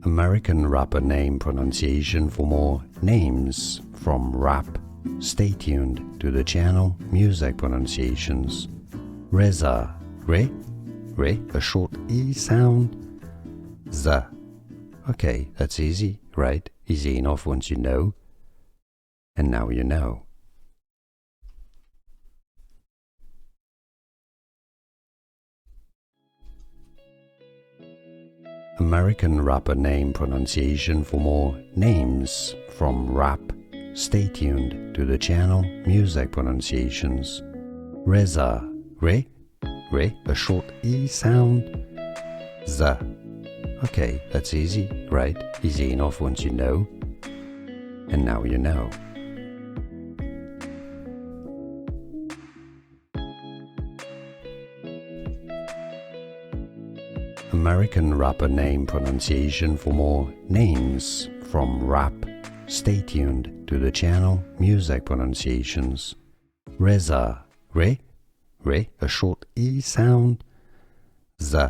American rapper name pronunciation. For more names from rap, stay tuned to the channel Music Pronunciations. RZA, re, a short E sound. Z. Okay, that's easy, right? Easy enough once you know. And now you know. American rapper name pronunciation. For more names from rap, stay tuned to the channel Music Pronunciations. RZA, re, a short E sound. Z. Okay, that's easy, right? Easy enough once you know. And now you know. American rapper name pronunciation. For more names from rap, stay tuned to the channel Music Pronunciations. RZA, re, a short E sound. Z.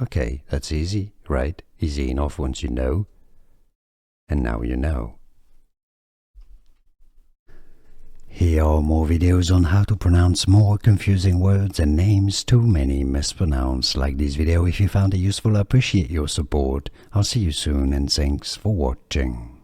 Okay, that's easy, right? Easy enough once you know. And now you know. Here are more videos on how to pronounce more confusing words and names too many mispronounced. Like this video if you found it useful. I appreciate your support. I'll see you soon and thanks for watching.